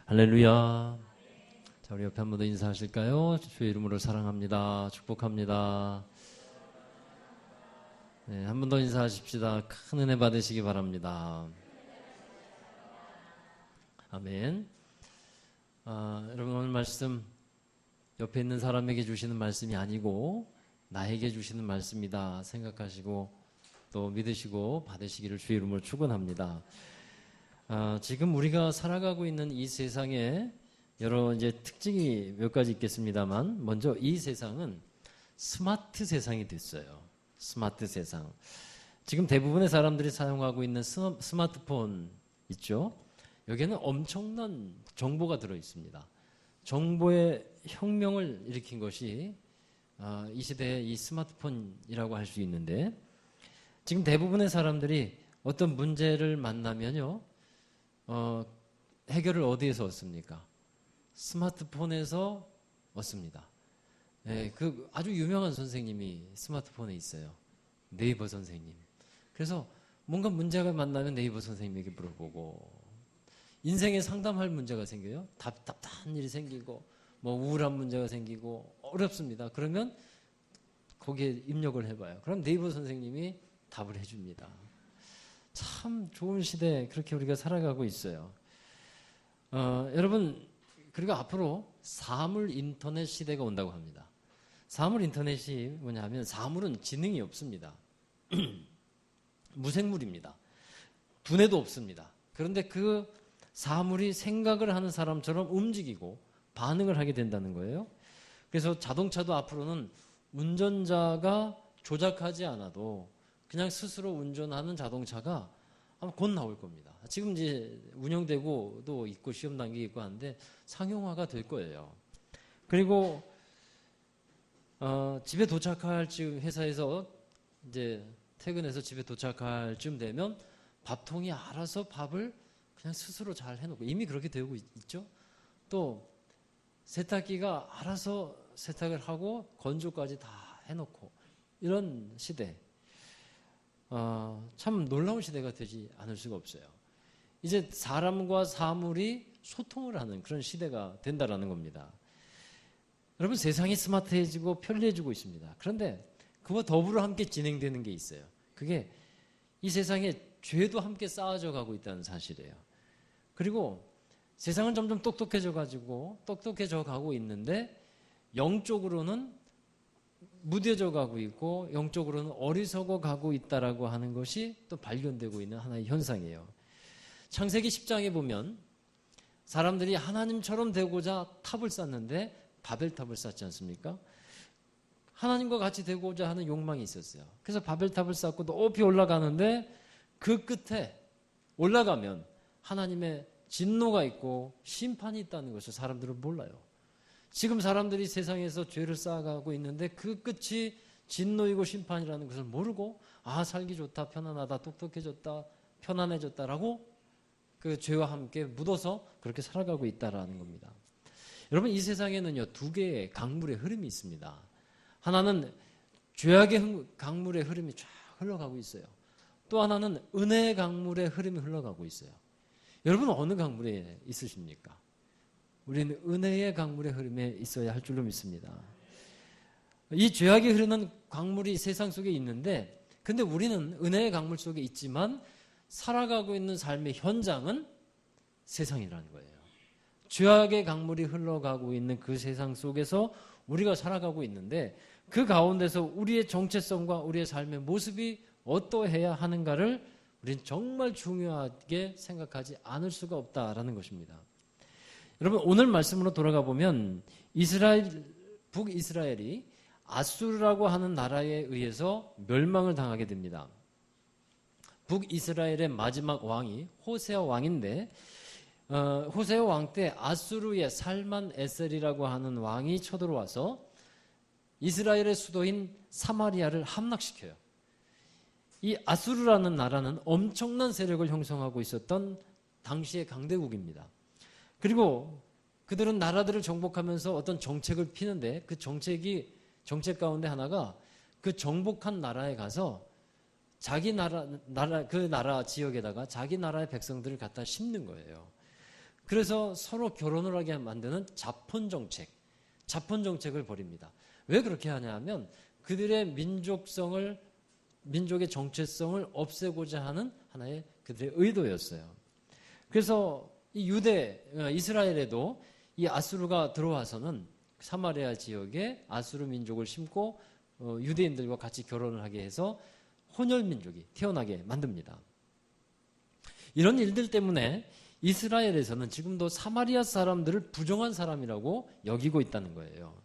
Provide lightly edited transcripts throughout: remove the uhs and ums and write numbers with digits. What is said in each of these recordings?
할렐루야. 자, 우리 옆에 한 번 더 인사하실까요? 주의 이름으로 사랑합니다. 축복합니다. 네, 한 번 더 인사하십시다. 큰 은혜 받으시기 바랍니다. 아멘. 여러분, 오늘 말씀 옆에 있는 사람에게 주시는 말씀이 아니고 나에게 주시는 말씀이다 생각하시고 또 믿으시고 받으시기를 주의 이름으로 축원합니다. 지금 우리가 살아가고 있는 이 세상에 여러 이제 특징이 몇 가지 있겠습니다만, 먼저 이 세상은 스마트 세상이 됐어요. 스마트 세상. 지금 대부분의 사람들이 사용하고 있는 스마트폰 있죠? 여기에는 엄청난 정보가 들어 있습니다. 정보의 혁명을 일으킨 것이 이 시대의 이 스마트폰이라고 할 수 있는데, 지금 대부분의 사람들이 어떤 문제를 만나면요, 해결을 어디에서 얻습니까? 스마트폰에서 얻습니다. 네, 그 아주 유명한 선생님이 스마트폰에 있어요. 네이버 선생님. 그래서 뭔가 문제가 만나면 네이버 선생님에게 물어보고, 인생에 상담할 문제가 생겨요. 답답한 일이 생기고, 뭐 우울한 문제가 생기고 어렵습니다. 그러면 거기에 입력을 해봐요. 그럼 네이버 선생님이 답을 해줍니다. 참 좋은 시대에 그렇게 우리가 살아가고 있어요. 여러분, 그리고 앞으로 사물 인터넷 시대가 온다고 합니다. 사물 인터넷이 뭐냐면, 사물은 지능이 없습니다. 무생물입니다. 두뇌도 없습니다. 그런데 그 사물이 생각을 하는 사람처럼 움직이고 반응을 하게 된다는 거예요. 그래서 자동차도 앞으로는 운전자가 조작하지 않아도 그냥 스스로 운전하는 자동차가 아마 곧 나올 겁니다. 지금 이제 운영되고 또 있고 시험 단계 있고 하는데 상용화가 될 거예요. 그리고 집에 도착할 즈음, 회사에서 이제 퇴근해서 집에 도착할 쯤 되면 밥통이 알아서 밥을 그냥 스스로 잘 해놓고, 이미 그렇게 되고 있죠. 또 세탁기가 알아서 세탁을 하고 건조까지 다 해놓고, 이런 시대. 참 놀라운 시대가 되지 않을 수가 없어요. 이제 사람과 사물이 소통을 하는 그런 시대가 된다라는 겁니다. 여러분, 세상이 스마트해지고 편리해지고 있습니다. 그런데 그와 더불어 함께 진행되는 게 있어요. 그게 이 세상에 죄도 함께 쌓아져 가고 있다는 사실이에요. 그리고 세상은 점점 똑똑해져 가고 있는데, 영적으로는 무뎌져 가고 있고 영적으로는 어리석어 가고 있다라고 하는 것이 또 발견되고 있는 하나의 현상이에요. 창세기 10장에 보면 사람들이 하나님처럼 되고자 탑을 쌓는데 바벨탑을 쌓지 않습니까? 하나님과 같이 되고자 하는 욕망이 있었어요. 그래서 바벨탑을 쌓고 높이 올라가는데, 그 끝에 올라가면 하나님의 진노가 있고 심판이 있다는 것을 사람들은 몰라요. 지금 사람들이 세상에서 죄를 쌓아가고 있는데 그 끝이 진노이고 심판이라는 것을 모르고, 살기 좋다, 편안하다, 똑똑해졌다, 편안해졌다라고 그 죄와 함께 묻어서 그렇게 살아가고 있다라는 겁니다. 여러분, 이 세상에는요, 두 개의 강물의 흐름이 있습니다. 하나는 죄악의 강물의 흐름이 쫙 흘러가고 있어요. 또 하나는 은혜의 강물의 흐름이 흘러가고 있어요. 여러분, 어느 강물에 있으십니까? 우리는 은혜의 강물의 흐름에 있어야 할 줄로 믿습니다. 이 죄악이 흐르는 강물이 세상 속에 있는데, 근데 우리는 은혜의 강물 속에 있지만 살아가고 있는 삶의 현장은 세상이라는 거예요. 죄악의 강물이 흘러가고 있는 그 세상 속에서 우리가 살아가고 있는데, 그 가운데서 우리의 정체성과 우리의 삶의 모습이 어떠해야 하는가를 우리는 정말 중요하게 생각하지 않을 수가 없다라는 것입니다. 여러분, 오늘 말씀으로 돌아가 보면 북이스라엘이 아수르라고 하는 나라에 의해서 멸망을 당하게 됩니다. 북이스라엘의 마지막 왕이 호세아 왕인데, 호세아 왕 때 아수르의 살만 에셀이라고 하는 왕이 쳐들어와서 이스라엘의 수도인 사마리아를 함락시켜요. 이 아수르라는 나라는 엄청난 세력을 형성하고 있었던 당시의 강대국입니다. 그리고 그들은 나라들을 정복하면서 어떤 정책을 피는데, 그 정책 가운데 하나가 그 정복한 나라에 가서 자기 그 나라 지역에다가 자기 나라의 백성들을 갖다 심는 거예요. 그래서 서로 결혼을 하게 만드는 자폰 정책을 벌입니다. 왜 그렇게 하냐 하면 그들의 민족의 정체성을 없애고자 하는 하나의 그들의 의도였어요. 그래서 이 이스라엘에도 이 아수르가 들어와서는 사마리아 지역에 아수르 민족을 심고 유대인들과 같이 결혼을 하게 해서 혼혈 민족이 태어나게 만듭니다. 이런 일들 때문에 이스라엘에서는 지금도 사마리아 사람들을 부정한 사람이라고 여기고 있다는 거예요.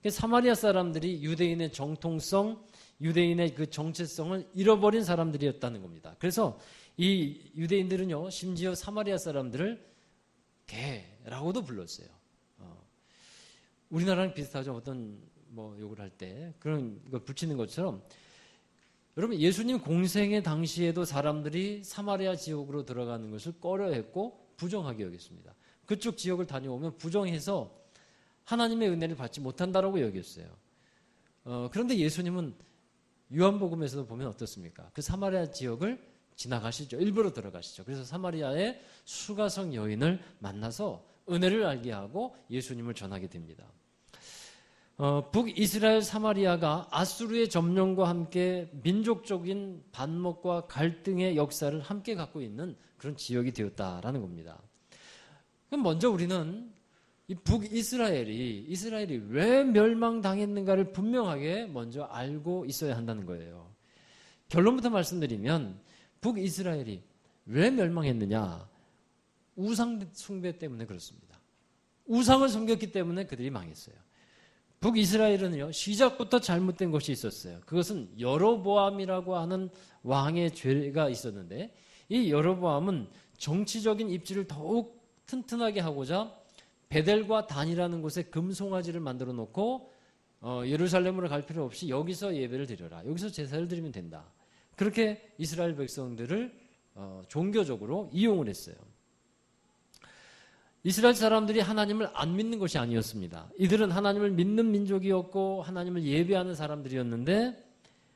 사마리아 사람들이 유대인의 정통성, 유대인의 그 정체성을 잃어버린 사람들이었다는 겁니다. 그래서 이 유대인들은요, 심지어 사마리아 사람들을 개라고도 불렀어요. 우리나라랑 비슷하죠. 어떤 욕을 할 때 그런 거 붙이는 것처럼, 여러분 예수님 공생의 당시에도 사람들이 사마리아 지역으로 들어가는 것을 꺼려했고 부정하게 여겼습니다. 그쪽 지역을 다녀오면 부정해서 하나님의 은혜를 받지 못한다라고 여겼어요. 그런데 예수님은 요한복음에서도 보면 어떻습니까? 그 사마리아 지역을 지나가시죠. 일부러 들어가시죠. 그래서 사마리아의 수가성 여인을 만나서 은혜를 알게 하고 예수님을 전하게 됩니다. 북이스라엘 사마리아가 아수르의 점령과 함께 민족적인 반목과 갈등의 역사를 함께 갖고 있는 그런 지역이 되었다라는 겁니다. 그럼 먼저 우리는 이 이스라엘이 왜 멸망당했는가를 분명하게 먼저 알고 있어야 한다는 거예요. 결론부터 말씀드리면 북이스라엘이 왜 멸망했느냐? 우상 숭배 때문에 그렇습니다. 우상을 섬겼기 때문에 그들이 망했어요. 북이스라엘은요, 시작부터 잘못된 것이 있었어요. 그것은 여로보암이라고 하는 왕의 죄가 있었는데, 이 여로보암은 정치적인 입지를 더욱 튼튼하게 하고자 베델과 단이라는 곳에 금송아지를 만들어 놓고 예루살렘으로 갈 필요 없이 여기서 예배를 드려라, 여기서 제사를 드리면 된다, 그렇게 이스라엘 백성들을 종교적으로 이용을 했어요. 이스라엘 사람들이 하나님을 안 믿는 것이 아니었습니다. 이들은 하나님을 믿는 민족이었고 하나님을 예배하는 사람들이었는데,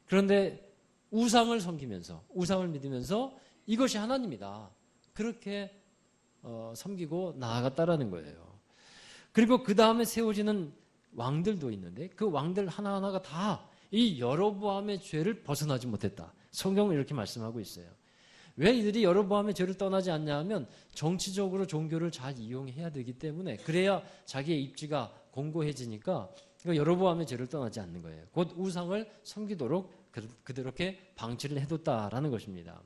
그런데 우상을 섬기면서, 우상을 믿으면서 이것이 하나님이다, 그렇게 섬기고 나아갔다라는 거예요. 그리고 그 다음에 세워지는 왕들도 있는데 그 왕들 하나하나가 다 이 여로보암의 죄를 벗어나지 못했다. 성경은 이렇게 말씀하고 있어요. 왜 이들이 여로보암의 죄를 떠나지 않냐 하면 정치적으로 종교를 잘 이용해야 되기 때문에, 그래야 자기의 입지가 공고해지니까 여로보암의 죄를 떠나지 않는 거예요. 곧 우상을 섬기도록 그렇게 방치를 해뒀다라는 것입니다.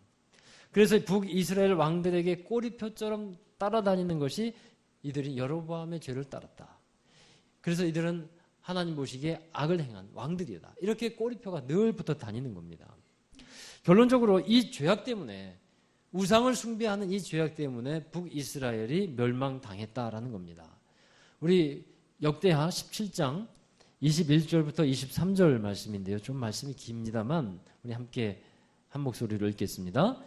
그래서 북이스라엘 왕들에게 꼬리표처럼 따라다니는 것이 이들이 여로보암의 죄를 따랐다. 그래서 이들은 하나님 보시기에 악을 행한 왕들이다, 이렇게 꼬리표가 늘 붙어 다니는 겁니다. 결론적으로 이 죄악 때문에, 우상을 숭배하는 이 죄악 때문에 북이스라엘이 멸망당했다라는 겁니다. 우리 역대하 17장 21절부터 23절 말씀인데요. 좀 말씀이 깁니다만 우리 함께 한 목소리로 읽겠습니다.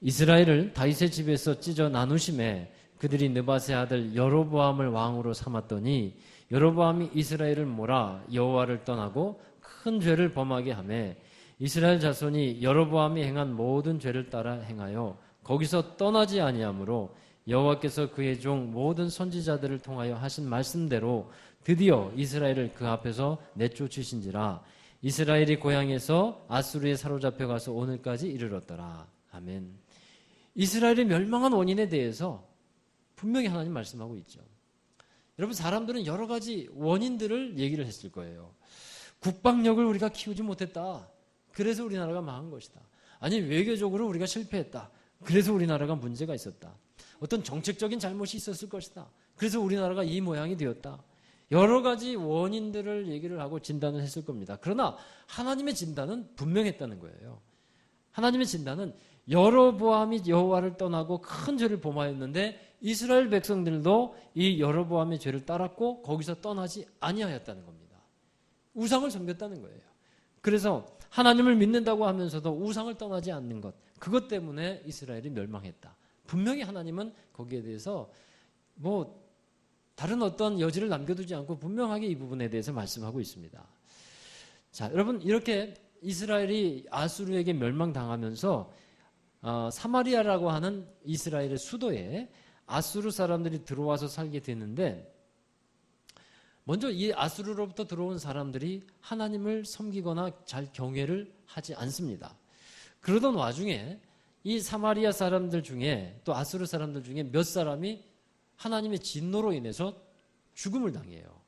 이스라엘을 다윗의 집에서 찢어 나누심에 그들이 느밧의 아들 여로보암을 왕으로 삼았더니 여로보암이 이스라엘을 몰아 여호와를 떠나고 큰 죄를 범하게 하매 이스라엘 자손이 여로보암이 행한 모든 죄를 따라 행하여 거기서 떠나지 아니하므로 여호와께서 그의 종 모든 선지자들을 통하여 하신 말씀대로 드디어 이스라엘을 그 앞에서 내쫓으신지라. 이스라엘이 고향에서 아수르에 사로잡혀 가서 오늘까지 이르렀더라. 아멘. 이스라엘의 멸망한 원인에 대해서 분명히 하나님 말씀하고 있죠. 여러분, 사람들은 여러 가지 원인들을 얘기를 했을 거예요. 국방력을 우리가 키우지 못했다, 그래서 우리나라가 망한 것이다. 아니, 외교적으로 우리가 실패했다, 그래서 우리나라가 문제가 있었다. 어떤 정책적인 잘못이 있었을 것이다, 그래서 우리나라가 이 모양이 되었다. 여러 가지 원인들을 얘기를 하고 진단을 했을 겁니다. 그러나 하나님의 진단은 분명했다는 거예요. 하나님의 진단은 여로보암이 여호와를 떠나고 큰 죄를 범하였는데 이스라엘 백성들도 이 여로보암의 죄를 따랐고 거기서 떠나지 아니하였다는 겁니다. 우상을 섬겼다는 거예요. 그래서 하나님을 믿는다고 하면서도 우상을 떠나지 않는 것, 그것 때문에 이스라엘이 멸망했다. 분명히 하나님은 거기에 대해서 다른 어떤 여지를 남겨두지 않고 분명하게 이 부분에 대해서 말씀하고 있습니다. 자, 여러분, 이렇게 이스라엘이 아수르에게 멸망당하면서 사마리아라고 하는 이스라엘의 수도에 아수르 사람들이 들어와서 살게 되는데 먼저 이 아수르로부터 들어온 사람들이 하나님을 섬기거나 잘 경외를 하지 않습니다. 그러던 와중에 이 사마리아 사람들 중에 또 아수르 사람들 중에 몇 사람이 하나님의 진노로 인해서 죽음을 당해요.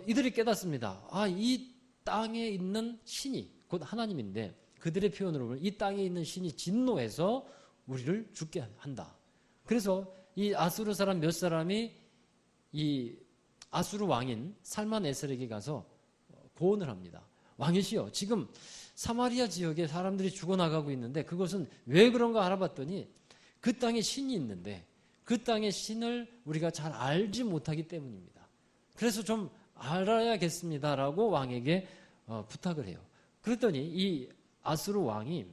이들이 깨닫습니다. 이 땅에 있는 신이 곧 하나님인데 그들의 표현으로 보면 이 땅에 있는 신이 진노해서 우리를 죽게 한다. 그래서 이 아수르 사람 몇 사람이 이 아수르 왕인 살만에셀에게 가서 고언을 합니다. 왕이시여, 지금 사마리아 지역에 사람들이 죽어나가고 있는데 그것은 왜 그런가 알아봤더니 그 땅에 신이 있는데 그 땅의 신을 우리가 잘 알지 못하기 때문입니다. 그래서 좀 알아야겠습니다라고 왕에게 부탁을 해요. 그랬더니 이 아수르 왕이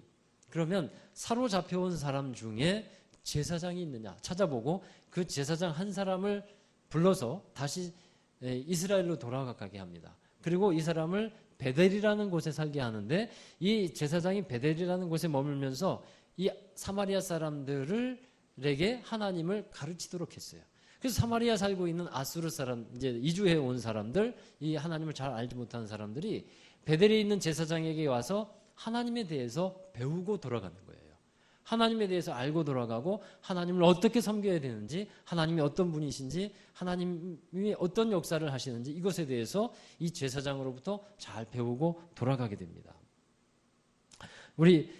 그러면 사로잡혀온 사람 중에 제사장이 있느냐 찾아보고 그 제사장 한 사람을 불러서 다시 이스라엘로 돌아가게 합니다. 그리고 이 사람을 베델이라는 곳에 살게 하는데 이 제사장이 베델이라는 곳에 머물면서 이 사마리아 사람들에게 하나님을 가르치도록 했어요. 그래서 사마리아 살고 있는 아수르 사람, 이제 이주해 온 사람들, 이 하나님을 잘 알지 못하는 사람들이 베델에 있는 제사장에게 와서 하나님에 대해서 배우고 돌아가는 거예요. 하나님에 대해서 알고 돌아가고 하나님을 어떻게 섬겨야 되는지, 하나님이 어떤 분이신지, 하나님이 어떤 역사를 하시는지 이것에 대해서 이 제사장으로부터 잘 배우고 돌아가게 됩니다. 우리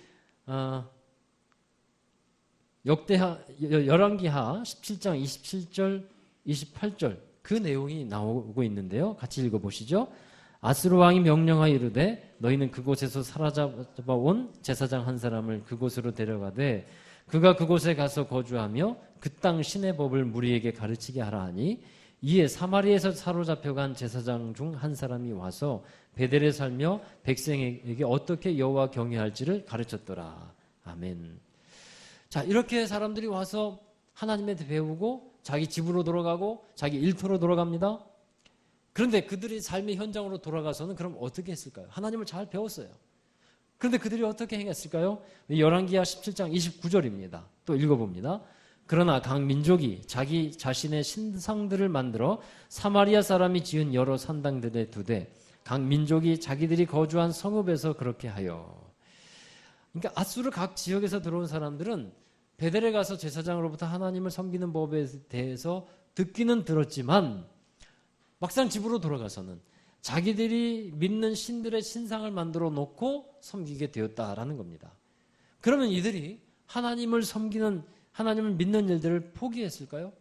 열왕기하 17장 27절 28절 그 내용이 나오고 있는데요. 같이 읽어보시죠. 아수르 왕이 명령하여 이르되 너희는 그곳에서 사로잡아온 제사장 한 사람을 그곳으로 데려가되 그가 그곳에 가서 거주하며 그 땅 신의 법을 무리에게 가르치게 하라 하니 이에 사마리에서 사로잡혀간 제사장 중 한 사람이 와서 베델에 살며 백성에게 어떻게 여호와 경외할지를 가르쳤더라. 아멘. 자, 이렇게 사람들이 와서 하나님한테 배우고 자기 집으로 돌아가고 자기 일터로 돌아갑니다. 그런데 그들이 삶의 현장으로 돌아가서는 그럼 어떻게 했을까요? 하나님을 잘 배웠어요. 그런데 그들이 어떻게 행했을까요? 열왕기하 17장 29절입니다. 또 읽어봅니다. 그러나 각 민족이 자기 자신의 신상들을 만들어 사마리아 사람이 지은 여러 산당들에 두되 각 민족이 자기들이 거주한 성읍에서 그렇게 하여. 그러니까 아수르 각 지역에서 들어온 사람들은 베델에 가서 제사장으로부터 하나님을 섬기는 법에 대해서 듣기는 들었지만 막상 집으로 돌아가서는 자기들이 믿는 신들의 신상을 만들어 놓고 섬기게 되었다라는 겁니다. 그러면 이들이 하나님을 섬기는, 하나님을 믿는 일들을 포기했을까요?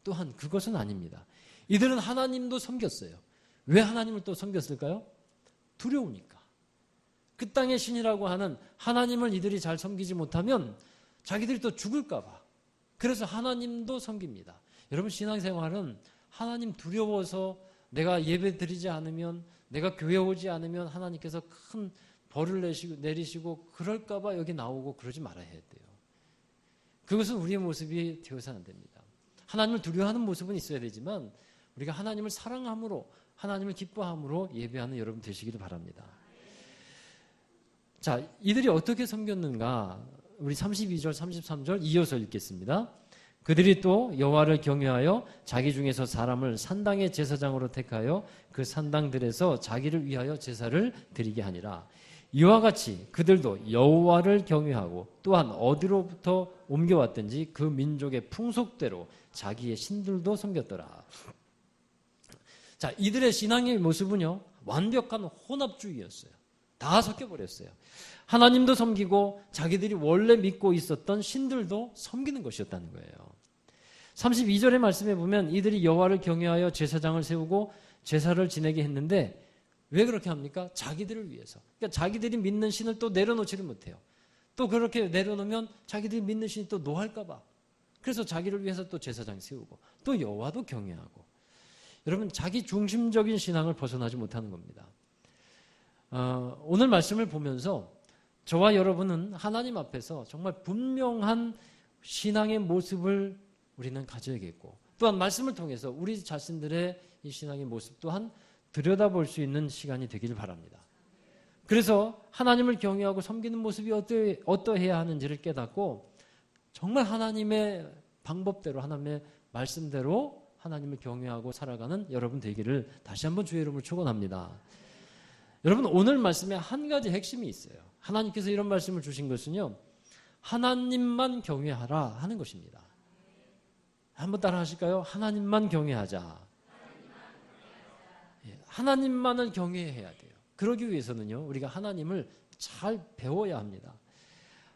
또한 그것은 아닙니다. 이들은 하나님도 섬겼어요. 왜 하나님을 또 섬겼을까요? 두려우니까. 그 땅의 신이라고 하는 하나님을 이들이 잘 섬기지 못하면 자기들이 또 죽을까 봐. 그래서 하나님도 섬깁니다. 여러분, 신앙생활은 하나님 두려워서 내가 예배 드리지 않으면, 내가 교회 오지 않으면 하나님께서 큰 벌을 내리시고 그럴까 봐 여기 나오고 그러지 말아야 돼요. 그것은 우리의 모습이 되어서는 안 됩니다. 하나님을 두려워하는 모습은 있어야 되지만 우리가 하나님을 사랑함으로, 하나님을 기뻐함으로 예배하는 여러분 되시기를 바랍니다. 자, 이들이 어떻게 섬겼는가? 우리 32절, 33절 이어서 읽겠습니다. 그들이 또 여호와를 경외하여 자기 중에서 사람을 산당의 제사장으로 택하여 그 산당들에서 자기를 위하여 제사를 드리게 하니라. 이와 같이 그들도 여호와를 경외하고 또한 어디로부터 옮겨왔든지 그 민족의 풍속대로 자기의 신들도 섬겼더라. 자, 이들의 신앙의 모습은요, 완벽한 혼합주의였어요. 다 섞여버렸어요. 하나님도 섬기고 자기들이 원래 믿고 있었던 신들도 섬기는 것이었다는 거예요. 32절의 말씀에 보면 이들이 여호와를 경외하여 제사장을 세우고 제사를 지내게 했는데 왜 그렇게 합니까? 자기들을 위해서. 그러니까 자기들이 믿는 신을 또 내려놓지를 못해요. 또 그렇게 내려놓으면 자기들이 믿는 신이 또 노할까 봐. 그래서 자기를 위해서 또 제사장 세우고 또 여호와도 경외하고. 여러분, 자기 중심적인 신앙을 벗어나지 못하는 겁니다. 오늘 말씀을 보면서 저와 여러분은 하나님 앞에서 정말 분명한 신앙의 모습을 우리는 가져야겠고, 또한 말씀을 통해서 우리 자신들의 이 신앙의 모습 또한 들여다볼 수 있는 시간이 되기를 바랍니다. 그래서 하나님을 경외하고 섬기는 모습이 어떠해야 하는지를 깨닫고 정말 하나님의 방법대로 하나님의 말씀대로 하나님을 경외하고 살아가는 여러분 되기를 다시 한번 주의 이름으로 축원합니다. 여러분 오늘 말씀에 한 가지 핵심이 있어요. 하나님께서 이런 말씀을 주신 것은요. 하나님만 경외하라 하는 것입니다. 한번 따라 하실까요? 하나님만 경외하자. 하나님만을 경외해야 돼요. 그러기 위해서는요. 우리가 하나님을 잘 배워야 합니다.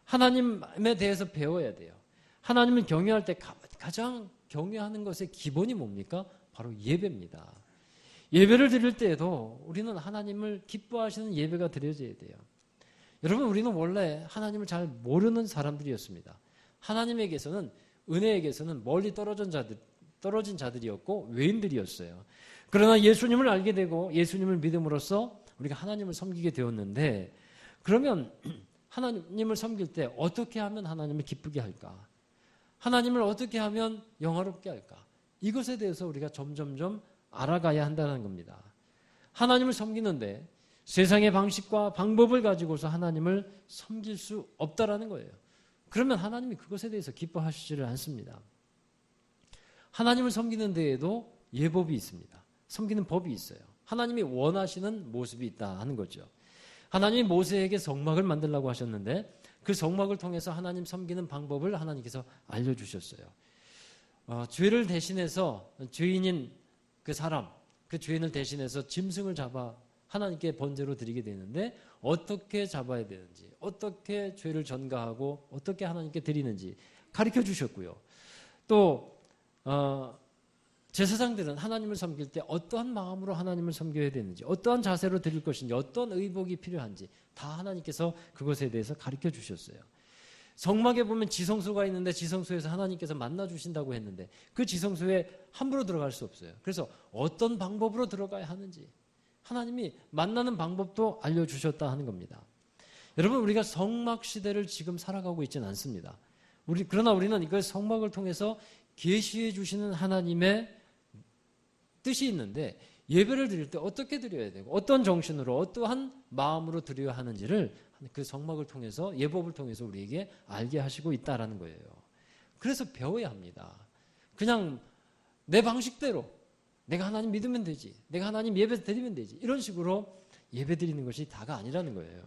하나님에 대해서 배워야 돼요. 하나님을 경외할 때 가장 경외하는 것의 기본이 뭡니까? 바로 예배입니다. 예배를 드릴 때에도 우리는 하나님을 기뻐하시는 예배가 드려져야 돼요. 여러분 우리는 원래 하나님을 잘 모르는 사람들이었습니다. 하나님에게서는 은혜에게서는 멀리 떨어진 자들이었고 외인들이었어요. 그러나 예수님을 알게 되고 예수님을 믿음으로써 우리가 하나님을 섬기게 되었는데 그러면 하나님을 섬길 때 어떻게 하면 하나님을 기쁘게 할까? 하나님을 어떻게 하면 영화롭게 할까? 이것에 대해서 우리가 점점점 알아가야 한다는 겁니다. 하나님을 섬기는데 세상의 방식과 방법을 가지고서 하나님을 섬길 수 없다라는 거예요. 그러면 하나님이 그것에 대해서 기뻐하시지를 않습니다. 하나님을 섬기는 데에도 예법이 있습니다. 섬기는 법이 있어요. 하나님이 원하시는 모습이 있다 하는 거죠. 하나님이 모세에게 성막을 만들라고 하셨는데 그 성막을 통해서 하나님 섬기는 방법을 하나님께서 알려주셨어요. 죄를 대신해서 죄인인 그 사람, 그 죄인을 대신해서 짐승을 잡아 하나님께 번제로 드리게 되는데 어떻게 잡아야 되는지, 어떻게 죄를 전가하고 어떻게 하나님께 드리는지 가르쳐 주셨고요. 또 제사장들은 하나님을 섬길 때 어떠한 마음으로 하나님을 섬겨야 되는지, 어떠한 자세로 드릴 것인지, 어떤 의복이 필요한지 다 하나님께서 그것에 대해서 가르쳐 주셨어요. 성막에 보면 지성소가 있는데 지성소에서 하나님께서 만나 주신다고 했는데 그 지성소에 함부로 들어갈 수 없어요. 그래서 어떤 방법으로 들어가야 하는지 하나님이 만나는 방법도 알려주셨다 하는 겁니다. 여러분 우리가 성막 시대를 지금 살아가고 있지는 않습니다. 그러나 우리는 이걸 성막을 통해서 계시해 주시는 하나님의 뜻이 있는데 예배를 드릴 때 어떻게 드려야 되고 어떤 정신으로 어떠한 마음으로 드려야 하는지를 그 성막을 통해서 예법을 통해서 우리에게 알게 하시고 있다라는 거예요. 그래서 배워야 합니다. 그냥 내 방식대로 내가 하나님 믿으면 되지, 내가 하나님 예배 드리면 되지 이런 식으로 예배 드리는 것이 다가 아니라는 거예요.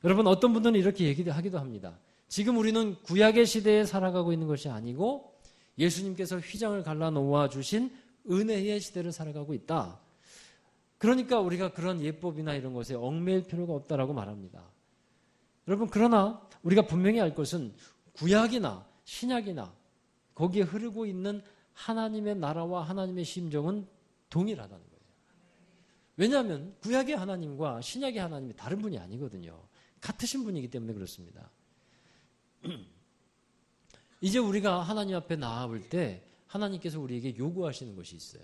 여러분 어떤 분들은 이렇게 얘기하기도 합니다. 지금 우리는 구약의 시대에 살아가고 있는 것이 아니고 예수님께서 휘장을 갈라놓아 주신 은혜의 시대를 살아가고 있다. 그러니까 우리가 그런 예법이나 이런 것에 얽매일 필요가 없다라고 말합니다. 여러분 그러나 우리가 분명히 알 것은 구약이나 신약이나 거기에 흐르고 있는 하나님의 나라와 하나님의 심정은 동일하다는 거예요. 왜냐하면 구약의 하나님과 신약의 하나님이 다른 분이 아니거든요. 같으신 분이기 때문에 그렇습니다. 이제 우리가 하나님 앞에 나아올 때 하나님께서 우리에게 요구하시는 것이 있어요.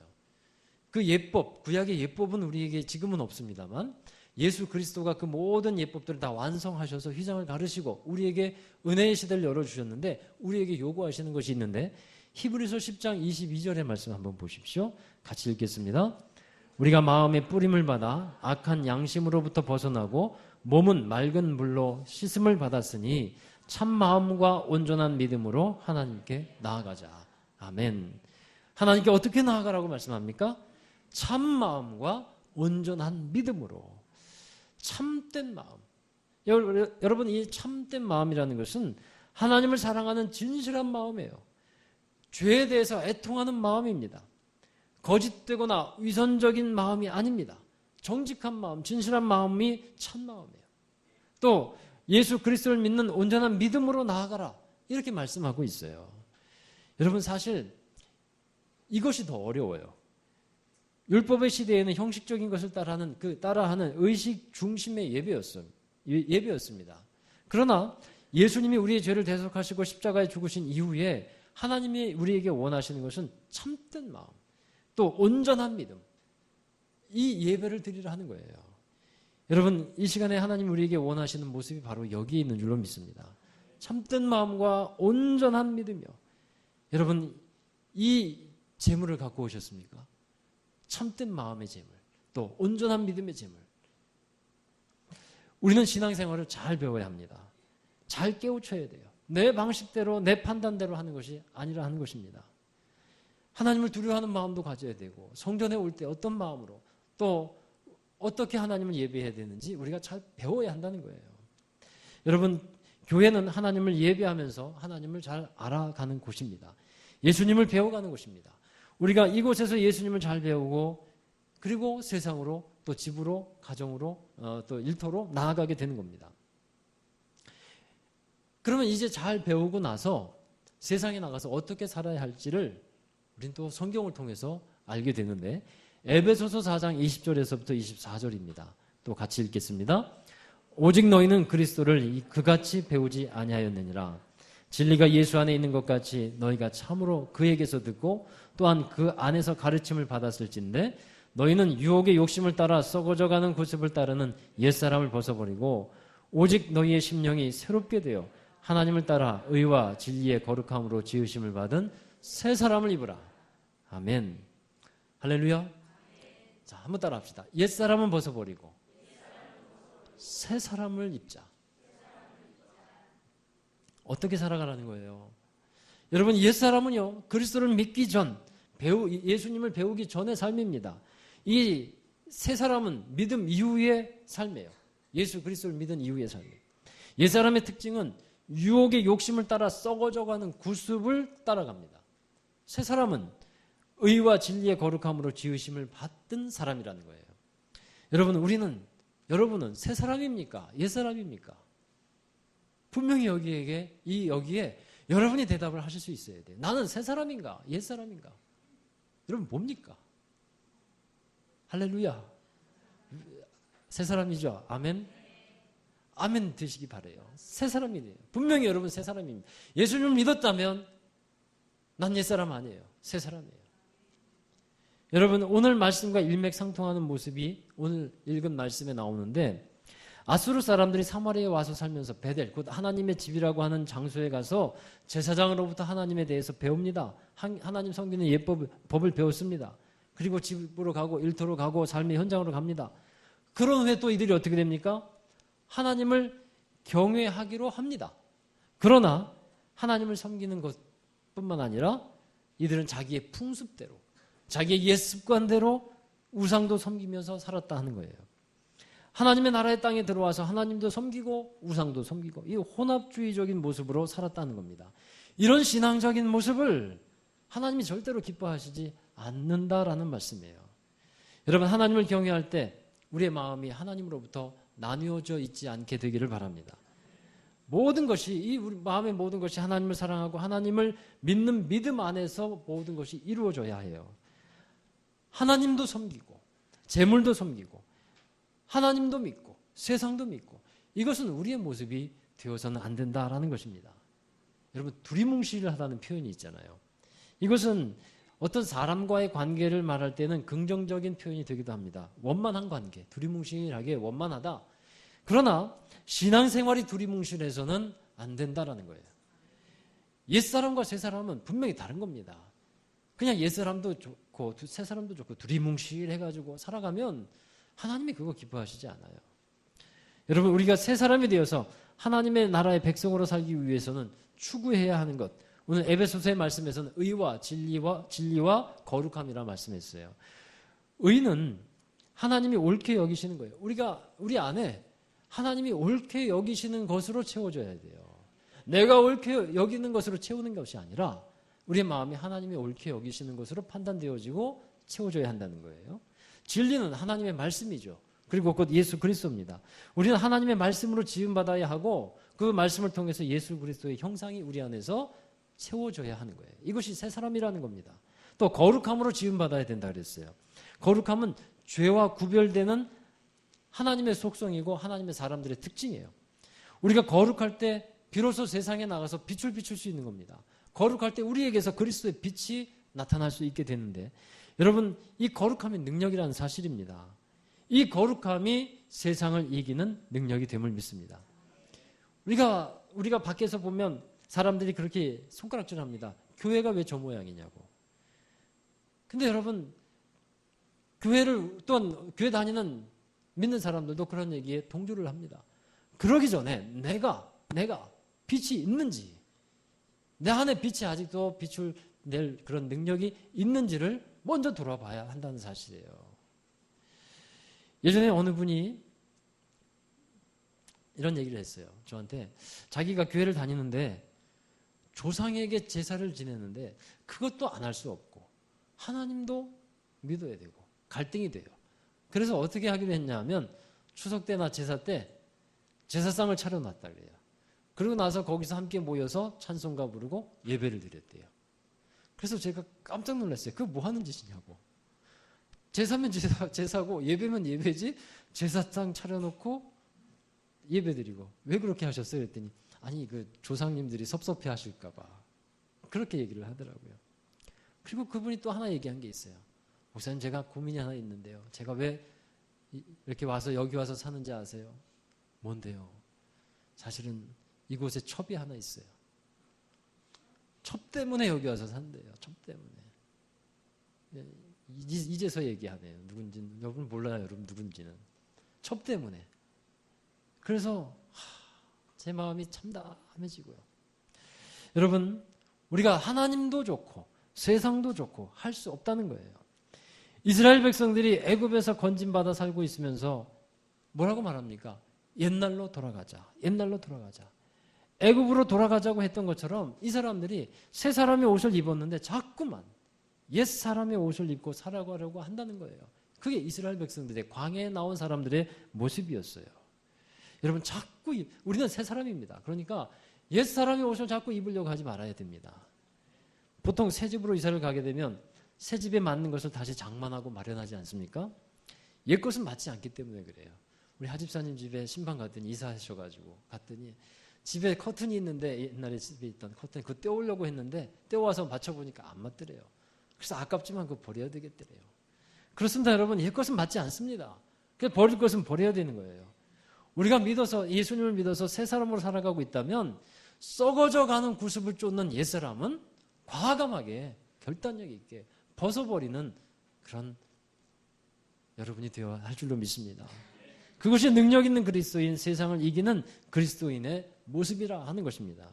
그 예법, 구약의 예법은 우리에게 지금은 없습니다만 예수 그리스도가 그 모든 예법들을 다 완성하셔서 휘장을 가르시고 우리에게 은혜의 시대를 열어주셨는데 우리에게 요구하시는 것이 있는데 히브리서 10장 22절의 말씀 한번 보십시오. 같이 읽겠습니다. 우리가 마음의 뿌림을 받아 악한 양심으로부터 벗어나고 몸은 맑은 물로 씻음을 받았으니 참 마음과 온전한 믿음으로 하나님께 나아가자. 아멘. 하나님께 어떻게 나아가라고 말씀합니까? 참 마음과 온전한 믿음으로. 참된 마음. 여러분 이 참된 마음이라는 것은 하나님을 사랑하는 진실한 마음이에요. 죄에 대해서 애통하는 마음입니다. 거짓되거나 위선적인 마음이 아닙니다. 정직한 마음, 진실한 마음이 참 마음이에요. 또 예수 그리스도를 믿는 온전한 믿음으로 나아가라 이렇게 말씀하고 있어요. 여러분 사실 이것이 더 어려워요. 율법의 시대에는 형식적인 것을 따라하는 의식 중심의 예배였습니다. 그러나 예수님이 우리의 죄를 대속하시고 십자가에 죽으신 이후에 하나님이 우리에게 원하시는 것은 참된 마음, 또 온전한 믿음, 이 예배를 드리려 하는 거예요. 여러분 이 시간에 하나님 우리에게 원하시는 모습이 바로 여기에 있는 줄로 믿습니다. 참된 마음과 온전한 믿음이요. 여러분 이 재물을 갖고 오셨습니까? 참된 마음의 재물, 또 온전한 믿음의 재물. 우리는 신앙생활을 잘 배워야 합니다. 잘 깨우쳐야 돼요. 내 방식대로 내 판단대로 하는 것이 아니라 하는 것입니다. 하나님을 두려워하는 마음도 가져야 되고 성전에 올 때 어떤 마음으로 또 어떻게 하나님을 예배해야 되는지 우리가 잘 배워야 한다는 거예요. 여러분, 교회는 하나님을 예배하면서 하나님을 잘 알아가는 곳입니다. 예수님을 배워가는 곳입니다. 우리가 이곳에서 예수님을 잘 배우고 그리고 세상으로 또 집으로 가정으로 또 일터로 나아가게 되는 겁니다. 그러면 이제 잘 배우고 나서 세상에 나가서 어떻게 살아야 할지를 우리는 또 성경을 통해서 알게 되는데 에베소서 4장 20절에서부터 24절입니다. 또 같이 읽겠습니다. 오직 너희는 그리스도를 그같이 배우지 아니하였느니라. 진리가 예수 안에 있는 것 같이 너희가 참으로 그에게서 듣고 또한 그 안에서 가르침을 받았을진데 너희는 유혹의 욕심을 따라 썩어져가는 구습을 따르는 옛사람을 벗어버리고 오직 너희의 심령이 새롭게 되어 하나님을 따라 의와 진리의 거룩함으로 지으심을 받은 새 사람을 입으라. 아멘. 할렐루야. 자, 한번 따라 합시다. 옛사람은 벗어버리고 새 사람을 입자. 어떻게 살아가라는 거예요? 여러분, 옛사람은요, 그리스도를 믿기 전, 예수님을 배우기 전의 삶입니다. 이 새 사람은 믿음 이후의 삶이에요. 예수 그리스도를 믿은 이후의 삶이에요. 옛사람의 특징은 유혹의 욕심을 따라 썩어져가는 구습을 따라갑니다. 새 사람은 의와 진리의 거룩함으로 지으심을 받은 사람이라는 거예요. 여러분은 새 사람입니까? 옛 사람입니까? 분명히 여기에 여러분이 대답을 하실 수 있어야 돼요. 나는 새 사람인가? 옛 사람인가? 여러분 뭡니까? 할렐루야. 새 사람이죠? 아멘? 아멘 되시기 바라요. 새 사람이에요. 분명히 여러분 새 사람입니다. 예수님을 믿었다면 난 옛 사람 아니에요. 새 사람이에요. 여러분, 오늘 말씀과 일맥상통하는 모습이 오늘 읽은 말씀에 나오는데 아수르 사람들이 사마리아에 와서 살면서 베델, 곧 하나님의 집이라고 하는 장소에 가서 제사장으로부터 하나님에 대해서 배웁니다. 하나님 섬기는 법을 배웠습니다. 그리고 집으로 가고 일터로 가고 삶의 현장으로 갑니다. 그런 후에 또 이들이 어떻게 됩니까? 하나님을 경외하기로 합니다. 그러나 하나님을 섬기는 것뿐만 아니라 이들은 자기의 풍습대로 자기의 옛 습관대로 우상도 섬기면서 살았다 하는 거예요. 하나님의 나라의 땅에 들어와서 하나님도 섬기고 우상도 섬기고 이 혼합주의적인 모습으로 살았다는 겁니다. 이런 신앙적인 모습을 하나님이 절대로 기뻐하시지 않는다라는 말씀이에요. 여러분, 하나님을 경외할 때 우리의 마음이 하나님으로부터 나뉘어져 있지 않게 되기를 바랍니다. 모든 것이 우리 마음의 모든 것이 하나님을 사랑하고 하나님을 믿는 믿음 안에서 모든 것이 이루어져야 해요. 하나님도 섬기고 재물도 섬기고 하나님도 믿고 세상도 믿고 이것은 우리의 모습이 되어서는 안 된다라는 것입니다. 여러분, 두리뭉실하다는 표현이 있잖아요. 이것은 어떤 사람과의 관계를 말할 때는 긍정적인 표현이 되기도 합니다. 원만한 관계, 두리뭉실하게 원만하다. 그러나 신앙생활이 두리뭉실해서는 안 된다라는 거예요. 옛사람과 새사람은 분명히 다른 겁니다. 그냥 옛사람도 좋고 새사람도 좋고 두리뭉실해가지고 살아가면 하나님이 그거 기뻐하시지 않아요. 여러분, 우리가 새 사람이 되어서 하나님의 나라의 백성으로 살기 위해서는 추구해야 하는 것, 오늘 에베소서의 말씀에서는 의와 진리와 거룩함이라 말씀했어요. 의는 하나님이 옳게 여기시는 거예요. 우리 안에 하나님이 옳게 여기시는 것으로 채워져야 돼요. 내가 옳게 여기는 것으로 채우는 것이 아니라 우리의 마음이 하나님이 옳게 여기시는 것으로 판단되어지고 채워져야 한다는 거예요. 진리는 하나님의 말씀이죠. 그리고 곧 예수 그리스도입니다. 우리는 하나님의 말씀으로 지음받아야 하고 그 말씀을 통해서 예수 그리스도의 형상이 우리 안에서 채워져야 하는 거예요. 이것이 새 사람이라는 겁니다. 또 거룩함으로 지음받아야 된다 그랬어요. 거룩함은 죄와 구별되는 하나님의 속성이고 하나님의 사람들의 특징이에요. 우리가 거룩할 때 비로소 세상에 나가서 빛을 비출 수 있는 겁니다. 거룩할 때 우리에게서 그리스도의 빛이 나타날 수 있게 되는데 여러분, 이 거룩함이 능력이라는 사실입니다. 이 거룩함이 세상을 이기는 능력이 됨을 믿습니다. 우리가 밖에서 보면 사람들이 그렇게 손가락질합니다. 교회가 왜 저 모양이냐고. 근데 여러분, 또한 교회 다니는 믿는 사람들도 그런 얘기에 동조를 합니다. 그러기 전에 내가 빛이 있는지 내 안에 빛이 아직도 빛을 낼 그런 능력이 있는지를 먼저 돌아봐야 한다는 사실이에요. 예전에 어느 분이 이런 얘기를 했어요. 저한테 자기가 교회를 다니는데 조상에게 제사를 지내는데 그것도 안 할 수 없고 하나님도 믿어야 되고 갈등이 돼요. 그래서 어떻게 하기로 했냐면 추석 때나 제사 때 제사상을 차려놨다 그래요. 그러고 나서 거기서 함께 모여서 찬송가 부르고 예배를 드렸대요. 그래서 제가 깜짝 놀랐어요. 그거 뭐 하는 짓이냐고. 제사면 제사고 예배면 예배지 제사상 차려놓고 예배 드리고 왜 그렇게 하셨어요? 그랬더니 아니 그 조상님들이 섭섭해 하실까 봐 그렇게 얘기를 하더라고요. 그리고 그분이 또 하나 얘기한 게 있어요. 목사님 제가 고민이 하나 있는데요. 제가 왜 이렇게 와서 여기 와서 사는지 아세요? 뭔데요? 사실은 이곳에 첩이 하나 있어요. 첩 때문에 여기 와서 산대요. 첩 때문에. 이제서 얘기하네요. 누군지는. 여러분 몰라요. 여러분 누군지는. 첩 때문에. 그래서 제 마음이 참담해지고요. 여러분 우리가 하나님도 좋고 세상도 좋고 할 수 없다는 거예요. 이스라엘 백성들이 애굽에서 건진받아 살고 있으면서 뭐라고 말합니까? 옛날로 돌아가자. 옛날로 돌아가자. 애굽으로 돌아가자고 했던 것처럼 이 사람들이 새 사람의 옷을 입었는데 자꾸만 옛 사람의 옷을 입고 살아가려고 한다는 거예요. 그게 이스라엘 백성들의 광야에 나온 사람들의 모습이었어요. 여러분 자꾸 우리는 새 사람입니다. 그러니까 옛 사람의 옷을 자꾸 입으려고 하지 말아야 됩니다. 보통 새 집으로 이사를 가게 되면 새 집에 맞는 것을 다시 장만하고 마련하지 않습니까? 옛 것은 맞지 않기 때문에 그래요. 우리 하집사님 집에 신방 갔더니 이사하셔가지고 갔더니 집에 커튼이 있는데 옛날에 집에 있던 커튼 그거 떼오려고 했는데 떼어와서 맞춰보니까 안 맞더래요. 그래서 아깝지만 그거 버려야 되겠더래요. 그렇습니다 여러분. 옛 것은 맞지 않습니다. 그래서 버릴 것은 버려야 되는 거예요. 우리가 믿어서 예수님을 믿어서 새 사람으로 살아가고 있다면 썩어져가는 구습을 쫓는 옛사람은 과감하게 결단력 있게 벗어버리는 그런 여러분이 되어야 할 줄로 믿습니다. 그것이 능력 있는 그리스도인, 세상을 이기는 그리스도인의 모습이라 하는 것입니다.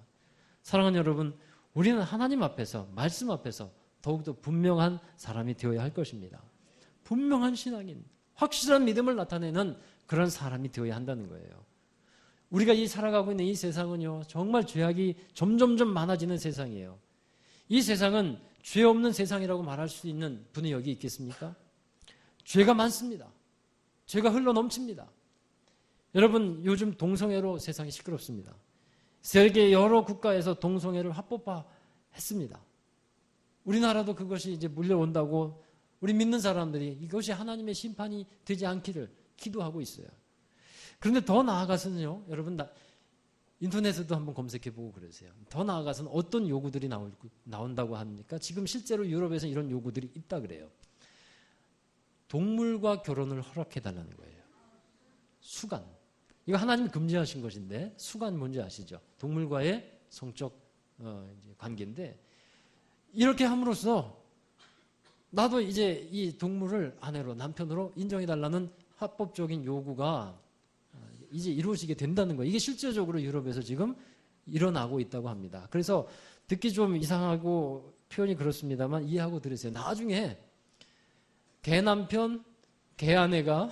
사랑하는 여러분, 우리는 하나님 앞에서 말씀 앞에서 더욱더 분명한 사람이 되어야 할 것입니다. 분명한 신앙인, 확실한 믿음을 나타내는 그런 사람이 되어야 한다는 거예요. 우리가 이 살아가고 있는 이 세상은요, 정말 죄악이 점점점 많아지는 세상이에요. 이 세상은 죄 없는 세상이라고 말할 수 있는 분이 여기 있겠습니까? 죄가 많습니다. 죄가 흘러 넘칩니다. 여러분, 요즘 동성애로 세상이 시끄럽습니다. 세계 여러 국가에서 동성애를 합법화했습니다. 우리나라도 그것이 이제 물려온다고 우리 믿는 사람들이 이것이 하나님의 심판이 되지 않기를 기도하고 있어요. 그런데 더 나아가서는요, 여러분 인터넷에도 한번 검색해보고 그러세요. 더 나아가서는 어떤 요구들이 나온다고 합니까? 지금 실제로 유럽에서 이런 요구들이 있다 그래요. 동물과 결혼을 허락해달라는 거예요. 수간. 이거 하나님이 금지하신 것인데 수간 뭔지 아시죠? 동물과의 성적 관계인데 이렇게 함으로써 나도 이제 이 동물을 아내로 남편으로 인정해달라는 합법적인 요구가 이제 이루어지게 된다는 거예요. 이게 실제적으로 유럽에서 지금 일어나고 있다고 합니다. 그래서 듣기 좀 이상하고 표현이 그렇습니다만 이해하고 들으세요. 나중에 개 남편, 개 아내가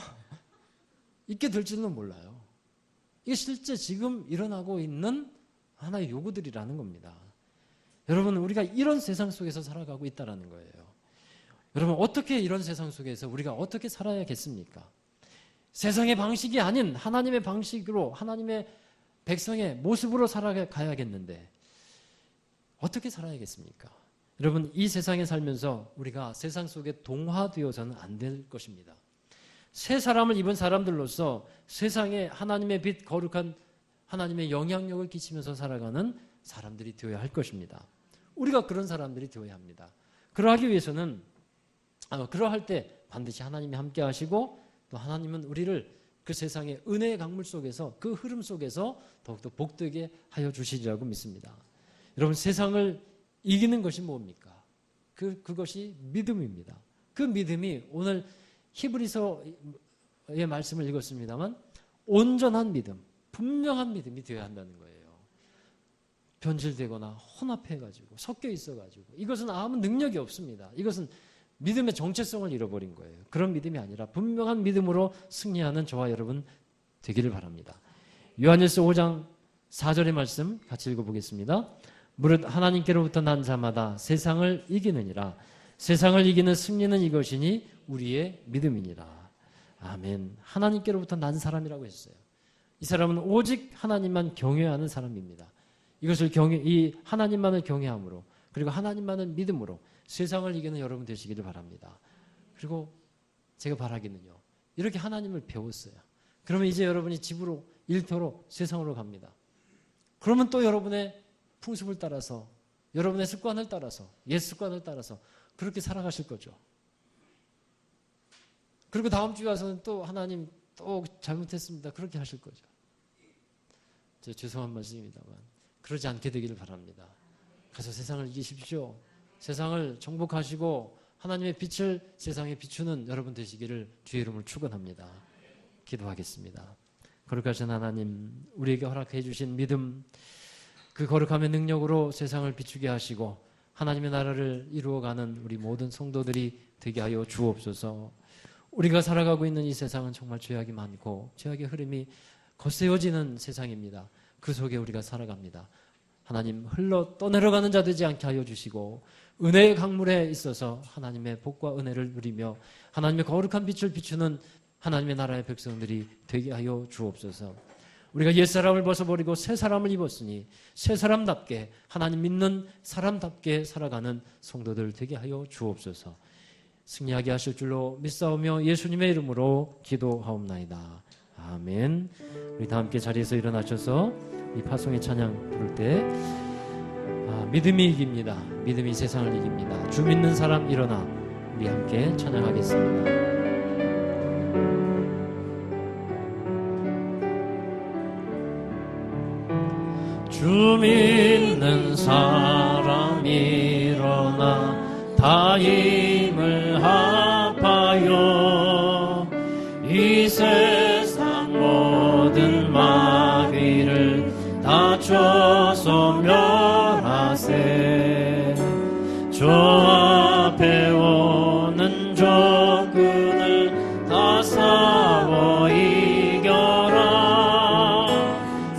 있게 될지는 몰라요. 이게 실제 지금 일어나고 있는 하나의 요구들이라는 겁니다. 여러분, 우리가 이런 세상 속에서 살아가고 있다는 거예요. 여러분, 어떻게 이런 세상 속에서 우리가 어떻게 살아야겠습니까? 세상의 방식이 아닌 하나님의 방식으로 하나님의 백성의 모습으로 살아가야겠는데 어떻게 살아야겠습니까? 여러분, 이 세상에 살면서 우리가 세상 속에 동화되어서는 안 될 것입니다. 새 사람을 입은 사람들로서 세상에 하나님의 빛 거룩한 하나님의 영향력을 끼치면서 살아가는 사람들이 되어야 할 것입니다. 우리가 그런 사람들이 되어야 합니다. 그러하기 위해서는 그러할 때 반드시 하나님이 함께 하시고 또 하나님은 우리를 그 세상의 은혜의 강물 속에서 그 흐름 속에서 더욱더 복되게 하여 주시리라고 믿습니다. 여러분, 세상을 이기는 것이 뭡니까? 그것이 믿음입니다. 그 믿음이 오늘 히브리서의 말씀을 읽었습니다만 온전한 믿음, 분명한 믿음이 되어야 한다는 거예요. 변질되거나 혼합해가지고 섞여 있어가지고 이것은 아무 능력이 없습니다. 이것은 믿음의 정체성을 잃어버린 거예요. 그런 믿음이 아니라 분명한 믿음으로 승리하는 저와 여러분 되기를 바랍니다. 요한일서 5장 4절의 말씀 같이 읽어보겠습니다. 무릇 하나님께로부터 난 자마다 세상을 이기느니라. 세상을 이기는 승리는 이것이니 우리의 믿음이니라. 아멘. 하나님께로부터 난 사람이라고 했어요. 이 사람은 오직 하나님만 경외하는 사람입니다. 이것을 이 하나님만을 경외함으로 그리고 하나님만을 믿음으로 세상을 이기는 여러분 되시기를 바랍니다. 그리고 제가 바라기는요. 이렇게 하나님을 배웠어요. 그러면 이제 여러분이 집으로 일터로 세상으로 갑니다. 그러면 또 여러분의 풍습을 따라서 여러분의 습관을 따라서 옛 습관을 따라서 그렇게 살아가실 거죠. 그리고 다음 주에 와서는 또 하나님 또 잘못했습니다. 그렇게 하실 거죠. 저 죄송한 말씀입니다만 그러지 않게 되기를 바랍니다. 가서 세상을 이기십시오. 세상을 정복하시고 하나님의 빛을 세상에 비추는 여러분 되시기를 주의 이름으로 축원합니다. 기도하겠습니다. 거룩하신 하나님, 우리에게 허락해 주신 믿음, 그 거룩함의 능력으로 세상을 비추게 하시고 하나님의 나라를 이루어가는 우리 모든 성도들이 되게 하여 주옵소서. 우리가 살아가고 있는 이 세상은 정말 죄악이 많고 죄악의 흐름이 거세어지는 세상입니다. 그 속에 우리가 살아갑니다. 하나님, 흘러 떠내려가는 자 되지 않게 하여 주시고 은혜의 강물에 있어서 하나님의 복과 은혜를 누리며 하나님의 거룩한 빛을 비추는 하나님의 나라의 백성들이 되게 하여 주옵소서. 우리가 옛사람을 벗어버리고 새 사람을 입었으니 새 사람답게 하나님 믿는 사람답게 살아가는 성도들 되게 하여 주옵소서. 승리하게 하실 줄로 믿사오며 예수님의 이름으로 기도하옵나이다. 아멘. 우리 다 함께 자리에서 일어나셔서 이 파송의 찬양 부를 때 믿음이 이깁니다. 믿음이 세상을 이깁니다. 주 믿는 사람 일어나 우리 함께 찬양하겠습니다. 주 믿는 사람 일어나 다 힘을 합하여 이 세상 모든 마귀를 다쳐서 멸하세. 저 앞에 오는 적군을 다 싸워 이겨라.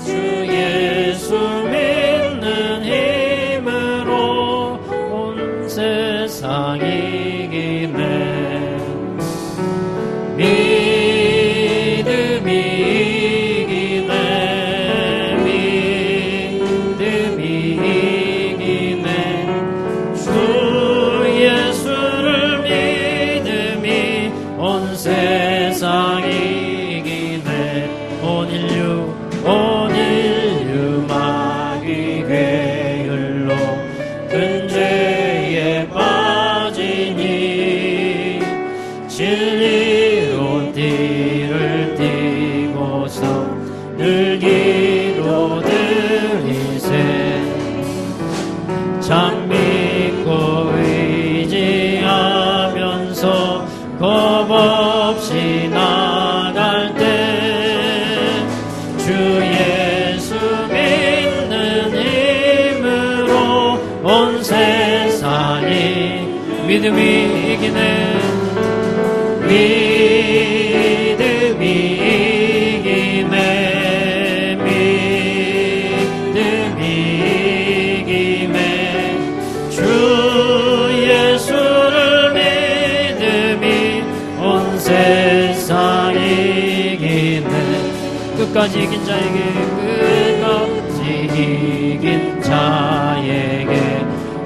주 예수 믿는 힘으로 온 세상 이기네. 믿음이 온 인류 마귀 괴율로 근죄에 빠지니 진리로 띠를 띠고서 늘 기도드리세. 참 믿고 의지하면서 겁없이 나갈 때 주 예수 믿는 힘으로 온 세상이 믿음이 이기네. 믿음이 이기네. 믿음이 이기네. 주 예수를 믿음이 온 세상 이기네. 끝까지 이긴 자에게, 끝까지 이긴 자에게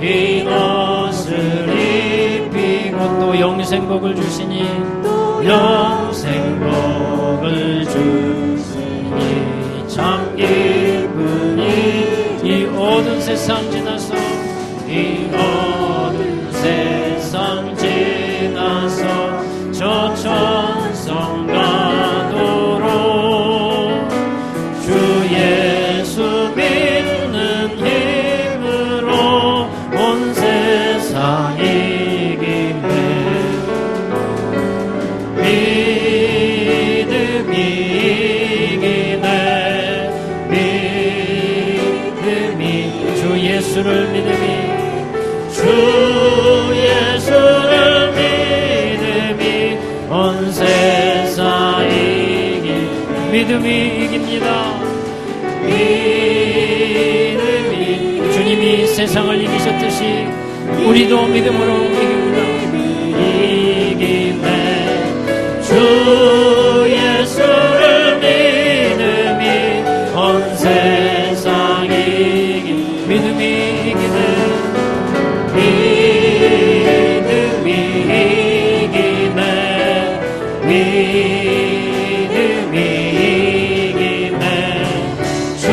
이것을 입히고 또 영생복을 주시니, 영생복을 주시니 참 기쁘니. 이 어두운 세상 지나서, 이 어두운 세상 지나서 저 천성 가도록 주 예수 믿는 힘으로 온 세상 이기네. 믿음이 이기네. 예수를 믿음이 주 예수를 믿음이 온 세상 믿음이 이깁니다. 믿음이 주님이 세상을 이기셨듯이 우리도 믿음으로 이깁니다. 이기네 주 예수를 믿음이 온 세상 믿음이 이기네 믿음이 이기네 믿음이 이기네 주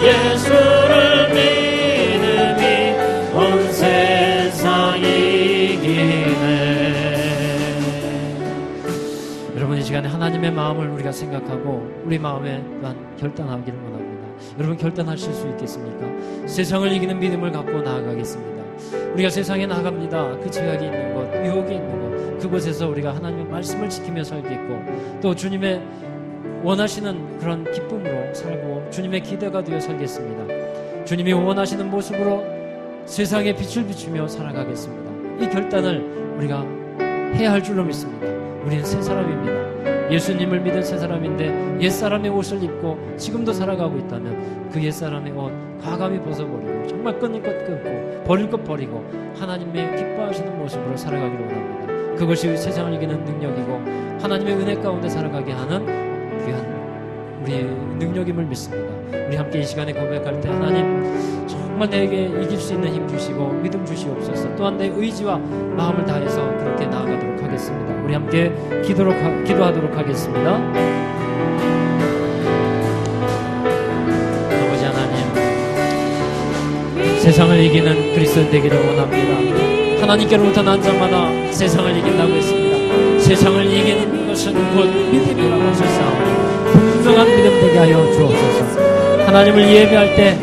예수를 믿음이 온 세상 이기네. 여러분, 이 시간에 하나님의 마음을 우리가 생각하고 우리 마음에 또한 결단하기를 원합니다. 여러분, 결단하실 수 있겠습니까? 세상을 이기는 믿음을 갖고 나아가겠습니다. 우리가 세상에 나갑니다. 그 죄악이 있는 곳, 유혹이 있는 곳, 그곳에서 우리가 하나님의 말씀을 지키며 살겠고 또 주님의 원하시는 그런 기쁨으로 살고 주님의 기대가 되어 살겠습니다. 주님이 원하시는 모습으로 세상에 빛을 비추며 살아가겠습니다. 이 결단을 우리가 해야 할 줄로 믿습니다. 우리는 새 사람입니다. 예수님을 믿은 새 사람인데 옛사람의 옷을 입고 지금도 살아가고 있다면 그 옛사람의 옷 과감히 벗어버리고 정말 끊을 것 끊고 버릴 것 버리고 하나님의 기뻐하시는 모습으로 살아가기를 원합니다. 그것이 세상을 이기는 능력이고 하나님의 은혜 가운데 살아가게 하는 귀한 우리의 능력임을 믿습니다. 우리 함께 이 시간에 고백할 때 하나님 정말 내게 이길 수 있는 힘 주시고 믿음 주시옵소서. 또한 내 의지와 마음을 다해서 그렇게 나아가도록 하겠습니다. 우리 함께 기도하도록 하겠습니다. 아버지 하나님, 세상을 이기는 그리스도 되기를 원합니다. 하나님께로부터 난 자마다 세상을 이긴다고 했습니다. 세상을 이기는 것은 곧 믿음이라고 하셨사오니 분명한 믿음 되게 하여 주옵소서. 하나님을 예배할 때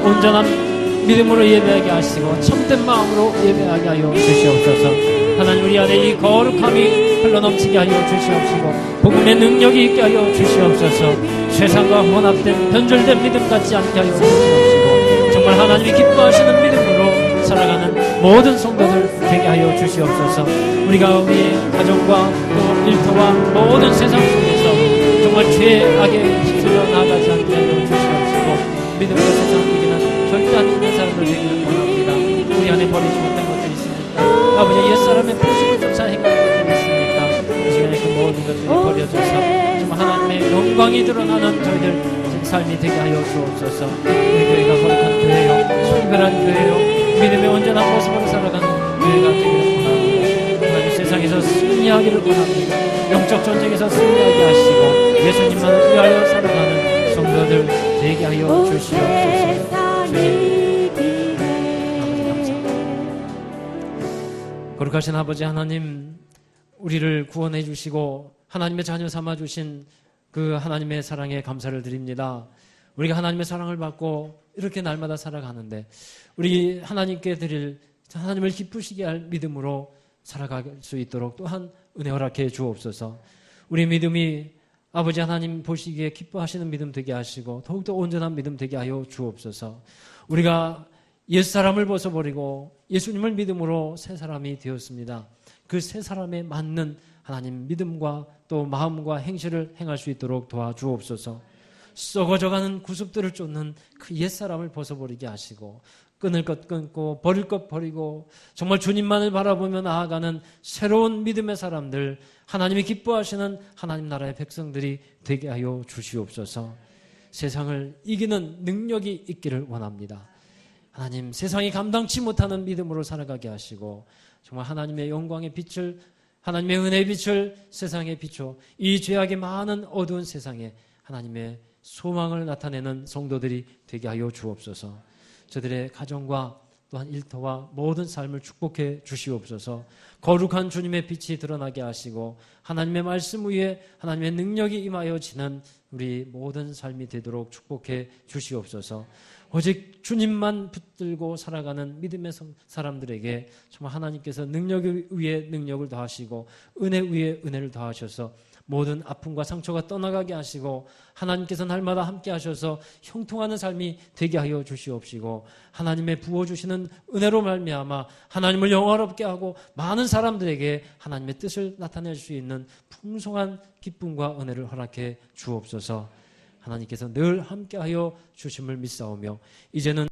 온전한 믿음으로 예배하게 하시고 참된 마음으로 예배하게 하여 주시옵소서. 하나님, 우리 안에 이 거룩함이 흘러넘치게 하여 주시옵시고 복음의 능력이 있게 하여 주시옵소서. 세상과 혼합된 변절된 믿음 같지 않게 하여 주시옵시고 정말 하나님이 기뻐하시는 믿음으로 살아가는 모든 성도들 되게 하여 주시옵소서. 우리가 우리 가정과 또 일터와 모든 세상 속에서 정말 죄악에 휩쓸려 나가지 않게 하여 주시옵시고 믿음으로 세상을 이기는 결단 있는 사람들 되기를 원합니다. 우리 안에 버리지 못한 것들이 있습니까? 아버지, 옛사람의 표식을 쫓아 행하는 것들이 있습니까? 이 시간에 그 모든 것들을 버려줘서 정말 하나님의 영광이 드러나는 저희들 삶이 되게 하여 주옵소서. 우리 교회가 거룩한 교회요, 순결한 교회요, 믿음의 온전한 모습으로 살아가는 교회가 되기를 원합니다. 하나님, 세상에서 승리하기를 원합니다. 영적 전쟁에서 승리하게 하시고 예수님만을 위하여 살아가는 성도들 되게 하여 주시옵소서. 거룩하신 아버지 하나님, 우리를 구원해 주시고 하나님의 자녀 삼아 주신 그 하나님의 사랑에 감사를 드립니다. 우리가 하나님의 사랑을 받고 이렇게 날마다 살아가는데 우리 하나님께 드릴 하나님을 기쁘시게 할 믿음으로 살아갈 수 있도록 또한 은혜 허락해 주옵소서. 우리 믿음이 아버지 하나님 보시기에 기뻐하시는 믿음 되게 하시고 더욱더 온전한 믿음 되게 하여 주옵소서. 우리가 옛사람을 벗어버리고 예수님을 믿음으로 새 사람이 되었습니다. 그 새 사람에 맞는 하나님 믿음과 또 마음과 행실을 행할 수 있도록 도와주옵소서. 썩어져가는 구습들을 쫓는 그 옛사람을 벗어버리게 하시고 끊을 것 끊고 버릴 것 버리고 정말 주님만을 바라보며 나아가는 새로운 믿음의 사람들, 하나님이 기뻐하시는 하나님 나라의 백성들이 되게 하여 주시옵소서. 세상을 이기는 능력이 있기를 원합니다. 하나님, 세상이 감당치 못하는 믿음으로 살아가게 하시고 정말 하나님의 영광의 빛을, 하나님의 은혜의 빛을 세상에 비춰 이 죄악의 많은 어두운 세상에 하나님의 소망을 나타내는 성도들이 되게 하여 주옵소서. 저들의 가정과 또한 일터와 모든 삶을 축복해 주시옵소서. 거룩한 주님의 빛이 드러나게 하시고 하나님의 말씀 위에 하나님의 능력이 임하여지는 우리 모든 삶이 되도록 축복해 주시옵소서. 오직 주님만 붙들고 살아가는 믿음의 사람들에게 정말 하나님께서 능력 위에 능력을 더하시고 은혜 위에 은혜를 더하셔서 모든 아픔과 상처가 떠나가게 하시고 하나님께서 날마다 함께 하셔서 형통하는 삶이 되게 하여 주시옵시고 하나님의 부어주시는 은혜로 말미암아 하나님을 영화롭게 하고 많은 사람들에게 하나님의 뜻을 나타낼 수 있는 풍성한 기쁨과 은혜를 허락해 주옵소서. 하나님께서 늘 함께하여 주심을 믿사오며 이제는